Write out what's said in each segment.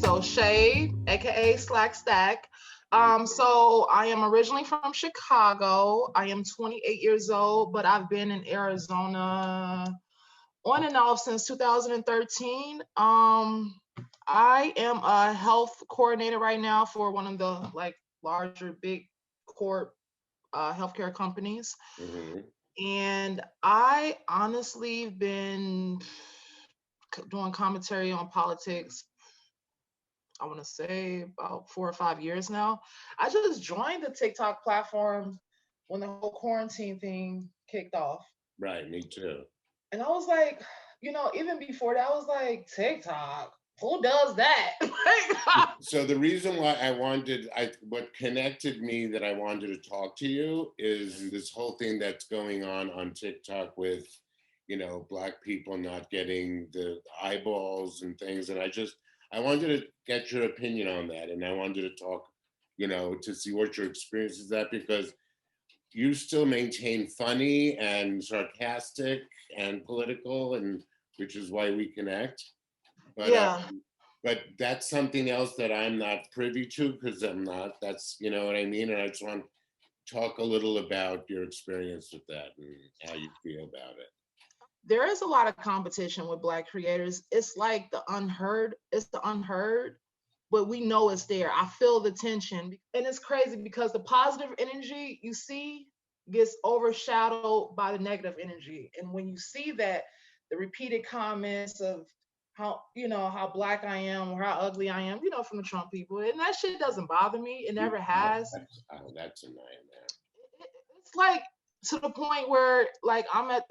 So Shay, aka Slack Stack. So I am originally from Chicago. I am 28 years old, but I've been in Arizona on and off since 2013. I am a health coordinator right now for one of the larger big corp healthcare companies. Mm-hmm. And I honestly been doing commentary on politics, I want to say about 4 or 5 years now. I just joined the TikTok platform when the whole quarantine thing kicked off. Right, me too. And I was like, even before that, I was like, TikTok, who does that? So the reason why what connected me that I wanted to talk to you is this whole thing that's going on TikTok with, Black people not getting the eyeballs and things. And I wanted to get your opinion on that. And I wanted to talk, to see what your experience is that, because you still maintain funny and sarcastic and political, and which is why we connect. But Yeah. but that's something else that I'm not privy to, because I'm not. That's, you know what I mean. And I just want to talk a little about your experience with that and how you feel about it. There is a lot of competition with Black creators. It's like the unheard. It's the unheard, but we know it's there. I feel the tension, and it's crazy because the positive energy you see gets overshadowed by the negative energy. And when you see that, the repeated comments of how Black I am or how ugly I am, from the Trump people, and that shit doesn't bother me. It never has. That's annoying, man. It's like to the point where I'm at.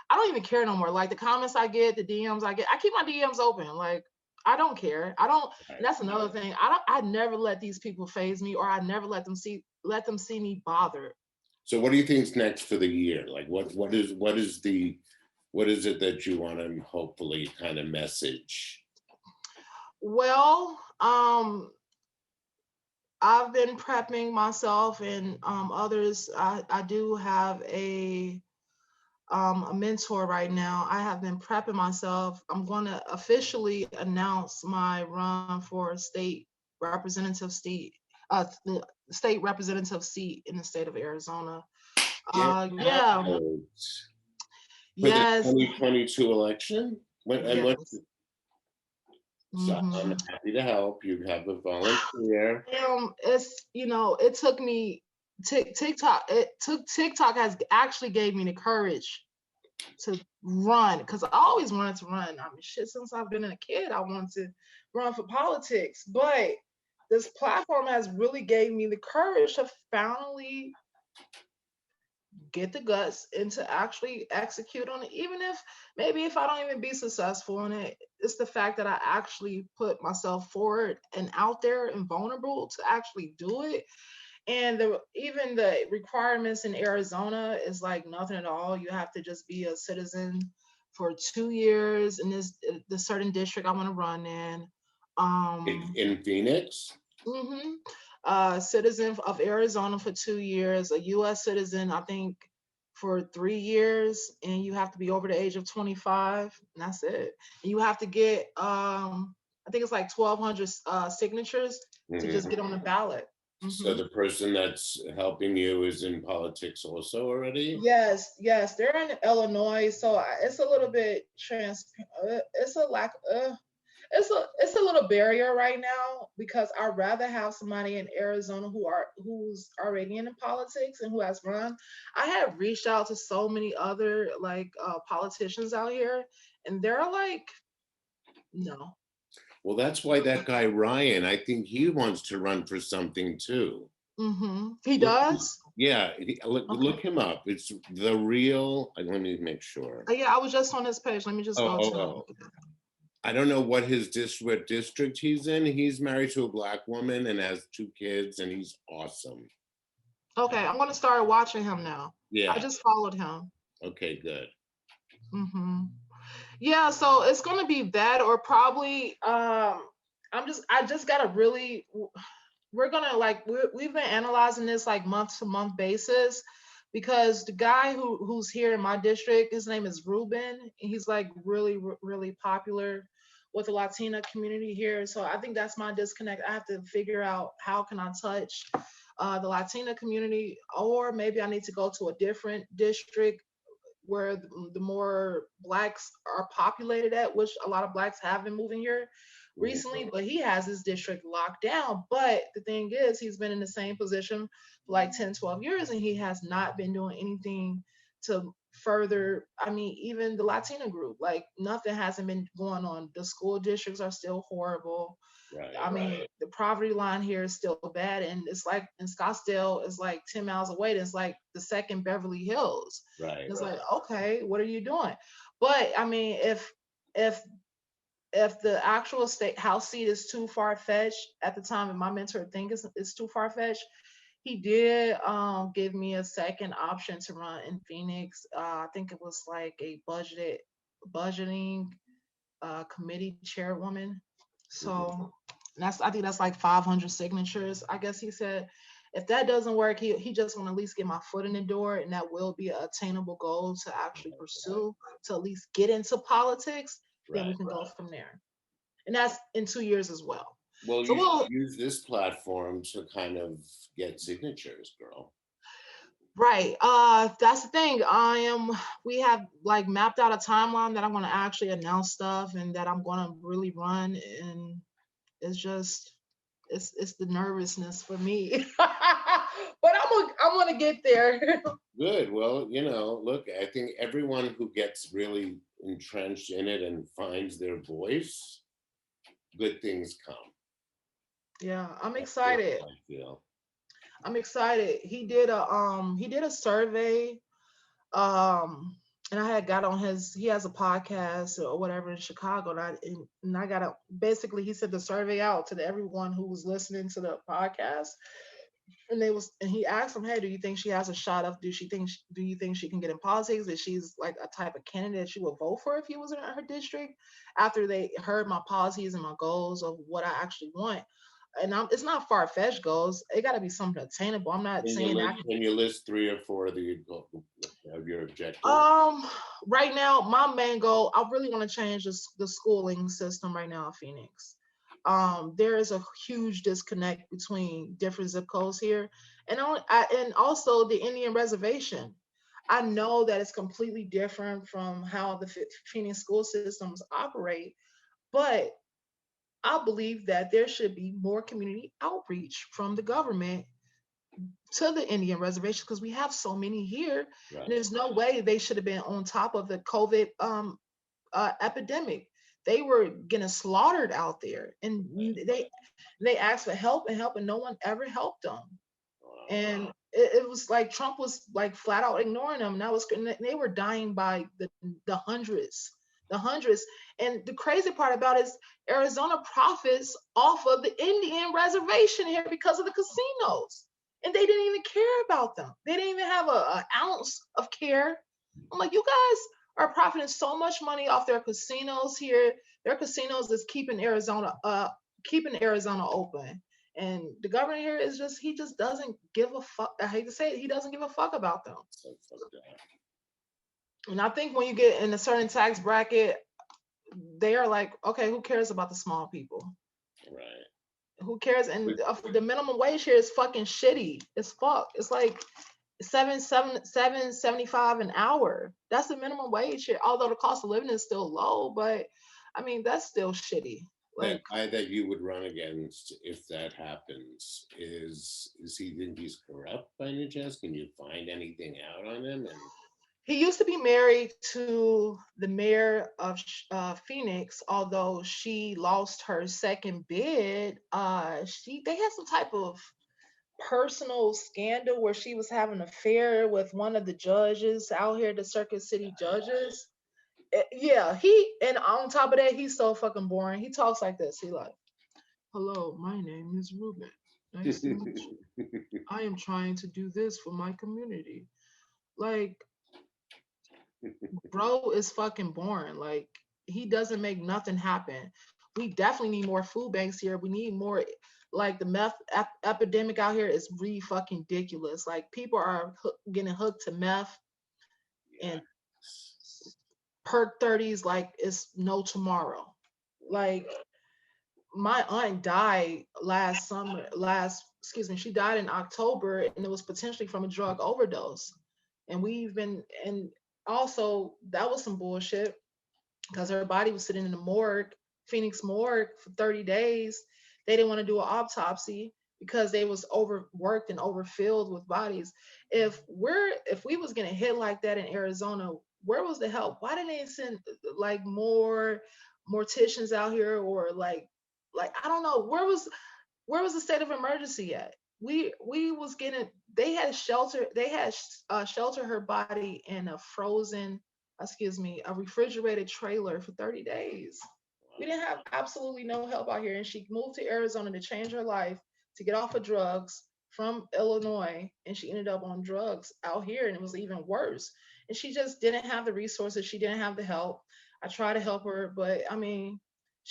I don't even care no more. Like the comments I get, the DMs I get, I keep my DMs open. Like I don't care. I don't. And that's another thing. I never let these people phase me, or I never let them see me bothered. So what do you think is next for the year? Like what is it that you want to hopefully kind of message? Well, I've been prepping myself and others. I do have a mentor right now. I have been prepping myself. I'm going to officially announce my run for the state representative seat in the state of Arizona. Yeah. For the Yes. 2022 election? Yes. So I'm happy to help. You have a volunteer. It took me TikTok. TikTok has actually gave me the courage to run, because I always wanted to run. I mean, shit, since I've been a kid, I wanted to run for politics. But this platform has really gave me the courage to finally get the guts and to actually execute on it. Even if I don't even be successful in it, it's the fact that I actually put myself forward and out there and vulnerable to actually do it. And even the requirements in Arizona is like nothing at all. You have to just be a citizen for 2 years in the certain district I want to run in. In Phoenix? Citizen of Arizona for 2 years, a U.S. citizen, I think, for 3 years, and you have to be over the age of 25, and that's it. And you have to get, I think it's like 1,200 signatures to just get on the ballot. So the person that's helping you is in politics also already? Yes, they're in Illinois, so it's a little bit it's a lack. It's a little barrier right now, because I'd rather have somebody in Arizona who's already in politics and who has run. I have reached out to so many other politicians out here, and they're like, no. Well, that's why that guy Ryan, I think he wants to run for something too. He does? Yeah, look him up. It's The Real. Let me make sure. Yeah, I was just on his page. Let me just go to him. I don't know what district he's in. He's married to a Black woman and has 2 kids, and he's awesome. Okay, I'm gonna start watching him now. Yeah, I just followed him. Okay, good. Yeah, so it's gonna be that, or probably I just gotta really. We're gonna we've been analyzing this like month to month basis, because the guy who's here in my district, his name is Ruben. He's like really popular with the Latina community here. So I think that's my disconnect. I have to figure out how can I touch the Latina community, or maybe I need to go to a different district where the more blacks are populated at, which a lot of blacks have been moving here recently, but he has his district locked down. But the thing is, he's been in the same position for like 10, 12 years, and he has not been doing anything to further, I mean, even the Latina group, like nothing hasn't been going on. The school districts are still horrible. Right. I mean, the poverty line here is still bad, and it's like in Scottsdale is like 10 miles away. It's like the second Beverly Hills. Right. It's like, okay, what are you doing? But I mean, if if the actual state house seat is too far fetched at the time, and my mentor thinks it's too far fetched, he did give me a second option to run in Phoenix. I think it was like a budgeting committee chairwoman. So that's, I think that's like 500 signatures. I guess he said if that doesn't work, he just want to at least get my foot in the door, and that will be an attainable goal to actually pursue, to at least get into politics. Then we can go from there, and that's in 2 years as well. Well, So you should use this platform to kind of get signatures, girl. Right. That's the thing. We have like mapped out a timeline that I'm going to actually announce stuff and that I'm going to really run. And it's just, it's the nervousness for me, but I'm going to get there. Good. Well, you know, look, I think everyone who gets really entrenched in it and finds their voice, good things come. Yeah, I'm excited. I feel. I'm excited. He did a survey, and I had got on he has a podcast or whatever in Chicago, and I got basically he sent the survey out to everyone who was listening to the podcast, and he asked them, hey, do you think she has a shot of, do you think she can get in politics? That she's like a type of candidate she would vote for if he was in her district, after they heard my policies and my goals of what I actually want. And it's not far-fetched goals. It got to be something attainable. I'm not saying that. Can you list 3 or 4 of your objectives? Right now, my main goal, I really want to change the schooling system right now in Phoenix. There is a huge disconnect between different zip codes here, and also the Indian reservation. I know that it's completely different from how the Phoenix school systems operate, but I believe that there should be more community outreach from the government to the Indian reservation, because we have so many here. Right. And there's no way they should have been on top of the COVID epidemic. They were getting slaughtered out there, and they asked for help, and no one ever helped them. And it was like Trump was like flat out ignoring them. And they were dying by the hundreds. And the crazy part about it is Arizona profits off of the Indian reservation here because of the casinos, and they didn't even care about them. They didn't even have an ounce of care. I'm like, you guys are profiting so much money off their casinos here. Their casinos is keeping Arizona open. And the governor here he just doesn't give a fuck. I hate to say it, he doesn't give a fuck about them. And I think when you get in a certain tax bracket, they are like, okay, who cares about the small people? Right. Who cares? And the minimum wage here is fucking shitty as fuck. It's like $7.75 an hour. That's the minimum wage here. Although the cost of living is still low, but I mean that's still shitty. Like, the guy that you would run against if that happens, is he, think he's corrupt by any chance? Can you find anything out on him? And he used to be married to the mayor of Phoenix, although she lost her second bid. They had some type of personal scandal where she was having an affair with one of the judges out here, the Circuit City judges. Yeah, and on top of that, he's so fucking boring. He talks like this. He like, hello, my name is Ruben. Nice to meet you. I am trying to do this for my community. Like, bro is fucking boring. Like, he doesn't make nothing happen. We definitely need more food banks here. We need more, like, the meth epidemic out here is really fucking ridiculous. Like, people are getting hooked to meth and perk 30s like it's no tomorrow. Like my aunt died last summer, she died in October, and it was potentially from a drug overdose. And we've been, and also that was some bullshit because her body was sitting in the morgue, Phoenix morgue, for 30 days. They didn't want to do an autopsy because they was overworked and overfilled with bodies. If we was getting hit like that in Arizona, where was the help? Why didn't they send like more morticians out here, or like I don't know, where was the state of emergency at? We was getting, they had shelter, shelter her body in a frozen, a refrigerated trailer for 30 days. We didn't have absolutely no help out here, and she moved to Arizona to change her life, to get off of drugs from Illinois, and she ended up on drugs out here, and it was even worse. And she just didn't have the resources, she didn't have the help. I tried to help her, but I mean,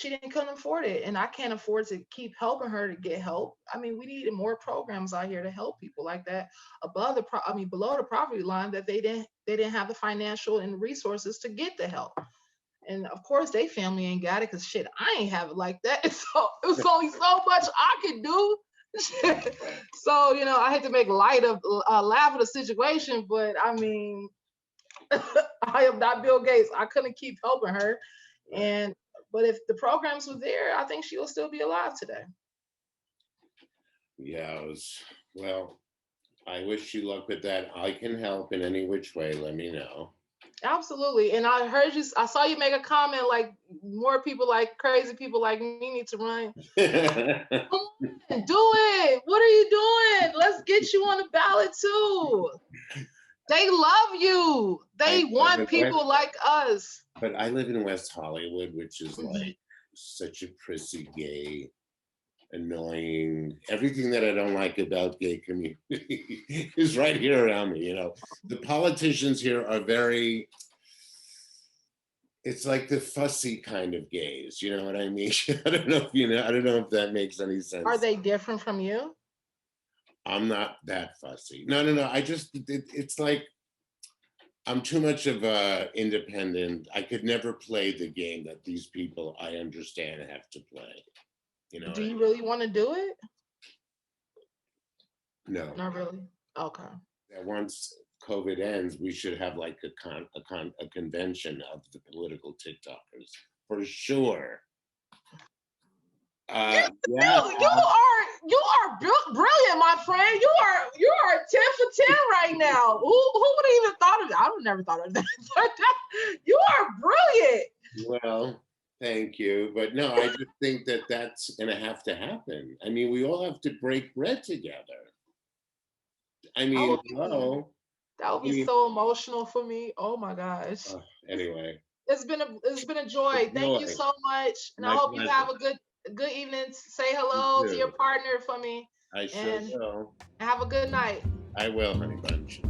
couldn't afford it, and I can't afford to keep helping her to get help. I mean, we needed more programs out here to help people like that below the poverty line, that they didn't have the financial and resources to get the help. And of course, they family ain't got it, because shit, I ain't have it like that. So it was only so much I could do. So I had to make light of, laugh at the situation, but I mean, I am not Bill Gates. I couldn't keep helping her, and but if the programs were there, I think she will still be alive today. Yeah, well, I wish you luck with that. I can help in any which way. Let me know. Absolutely. And I saw you make a comment like more people, like crazy people like me, need to run. Come on, do it. What are you doing? Let's get you on the ballot too. They love you. They want people like us. But I live in West Hollywood, which is like such a prissy, gay, annoying, everything that I don't like about gay community is right here around me. The politicians here are very, it's like the fussy kind of gays, you know what I mean? I don't know if that makes any sense. Are they different from you? I'm not that fussy. No. It's like, I'm too much of a independent. I could never play the game that these people I understand have to play. Do you really want to do it? No. Not really. Okay. Once COVID ends, we should have like a convention of the political TikTokers for sure. Yeah. You are brilliant, my friend. You are 10 for 10 right now. Who would have even thought of that? I would never thought of that. You are brilliant. Well, thank you, but no, I just think that that's gonna have to happen. I mean, we all have to break bread together. I mean, hello. That would be so emotional for me. Oh my gosh. Anyway, it's been a joy. Thank you so much, and I hope you have a good evening. Say hello to your partner for me. I sure will. Have a good night. I will, honey bunch.